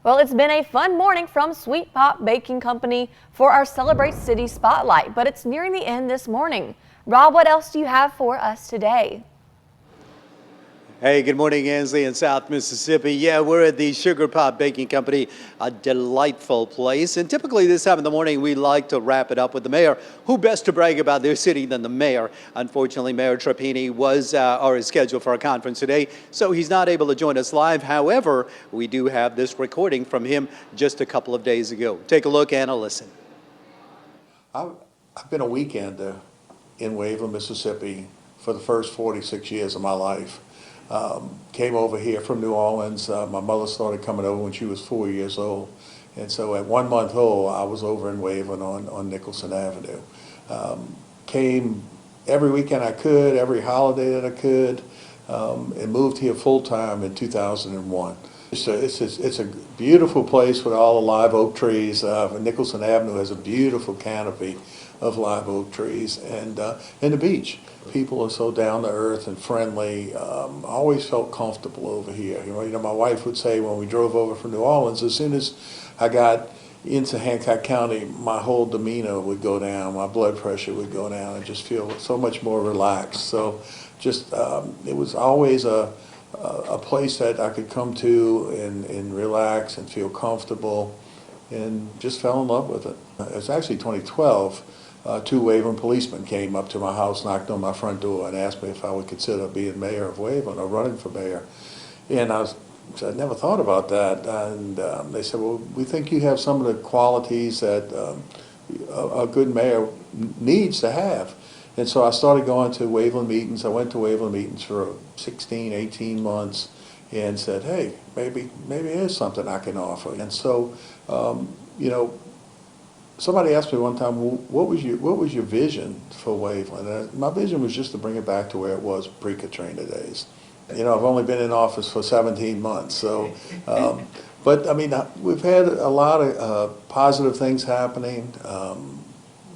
Well, it's been a fun morning from Sweet Pop Baking Company for our Celebrate City Spotlight, but it's nearing the end this morning. Rob, what else do you have for us today? Hey, good morning, Ansley in South Mississippi. Yeah, we're at the Sugar Pop Baking Company, a delightful place. And typically this time in the morning, we like to wrap it up with the mayor. Who best to brag about their city than the mayor? Unfortunately, Mayor Trapani is scheduled for a conference today, so he's not able to join us live. However, we do have this recording from him just a couple of days ago. Take a look and a listen. I've been a weekender in Waveland, Mississippi for the first 46 years of my life. Came over here from New Orleans. My mother started coming over when she was 4 years old. And so at 1 month old, I was over in Waveland on Nicholson Avenue. Came every weekend I could, every holiday that I could, and moved here full time in 2001. It's a beautiful place with all the live oak trees. Nicholson Avenue has a beautiful canopy of live oak trees, and the beach. People are so down to earth and friendly. Always felt comfortable over here. You know, my wife would say when we drove over from New Orleans, as soon as I got into Hancock County, my whole demeanor would go down, my blood pressure would go down, and just feel so much more relaxed. So, just it was always a place that I could come to and relax and feel comfortable, and just fell in love with it. It's actually 2012. Two Waveland policemen came up to my house, knocked on my front door, and asked me if I would consider being mayor of Waveland or running for mayor. And I'd never thought about that. And they said, well, we think you have some of the qualities that a good mayor needs to have. And so I started going to Waveland meetings. I went to Waveland meetings for 16, 18 months and said, hey, maybe there's something I can offer. And so, you know, somebody asked me one time, well, what was your vision for Waveland? And my vision was just to bring it back to where it was pre-Katrina days. You know, I've only been in office for 17 months, so, but I mean, we've had a lot of positive things happening.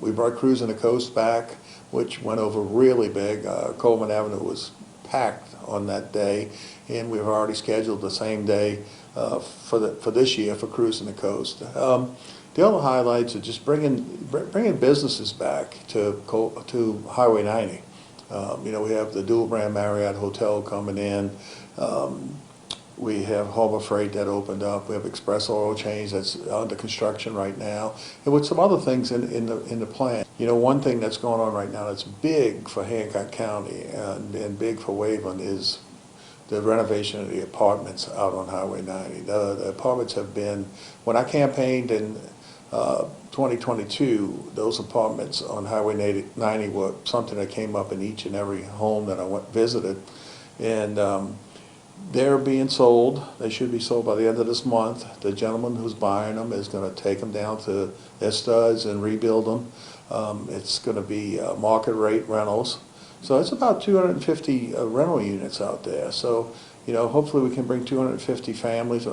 We brought Cruising the Coast back, which went over really big. Coleman Avenue was packed on that day, and we've already scheduled the same day for this year for Cruising the Coast. The other highlights are just bringing businesses back to Highway 90. You know, we have the dual brand Marriott Hotel coming in. We have Harbor Freight that opened up. We have Express Oil Change that's under construction right now, and with some other things in the plan. You know, one thing that's going on right now that's big for Hancock County and big for Waveland is the renovation of the apartments out on Highway 90. The apartments have been, when I campaigned in 2022, those apartments on Highway 90 were something that came up in each and every home that I visited. And they're being sold. They should be sold by the end of this month. The gentleman who's buying them is going to take them down to their studs and rebuild them. It's going to be market rate rentals. So it's about 250 rental units out there. So, you know, hopefully we can bring 250 families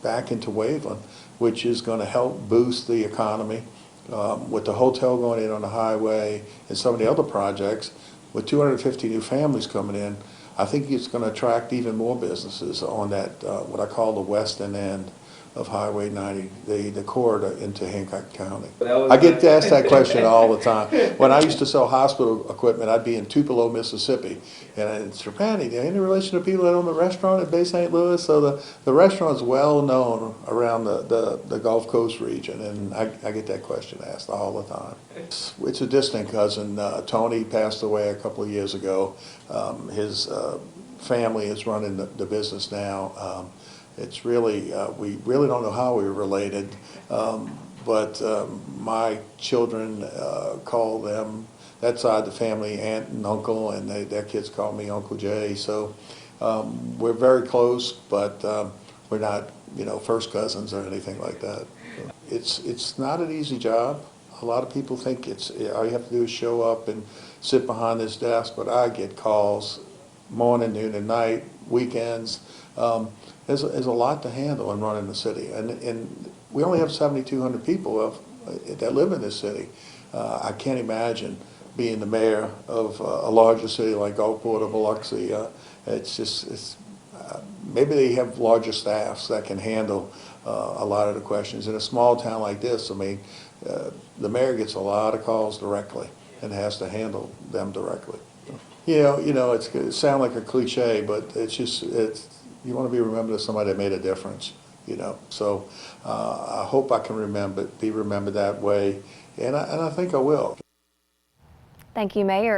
back into Waveland, which is going to help boost the economy. With the hotel going in on the highway and some of the other projects, with 250 new families coming in, I think it's going to attract even more businesses on that, what I call the western end of Highway 90, the corridor into Hancock County. I get asked that question all the time. When I used to sell hospital equipment, I'd be in Tupelo, Mississippi, and in Trapani. Any relation to people that own the restaurant at Bay St. Louis? So the restaurant's well known around the Gulf Coast region, and I get that question asked all the time. It's a distant cousin. Tony passed away a couple of years ago. His family is running the business now. It's really, we really don't know how we were related, but my children call them, that side of the family, aunt and uncle, and their kids call me Uncle Jay. So we're very close, but we're not, you know, first cousins or anything like that. It's not an easy job. A lot of people think all you have to do is show up and sit behind this desk, but I get calls morning, noon, and night, weekends. There's a lot to handle in running the city, and we only have 7,200 people that live in this city. I can't imagine being the mayor of a larger city like Gulfport or Biloxi. It's maybe they have larger staffs that can handle a lot of the questions. In a small town like this, I mean, the mayor gets a lot of calls directly and has to handle them directly. It sounds like a cliche, but you want to be remembered as somebody that made a difference. So I hope I can be remembered that way, and I think I will. Thank you, Mayor.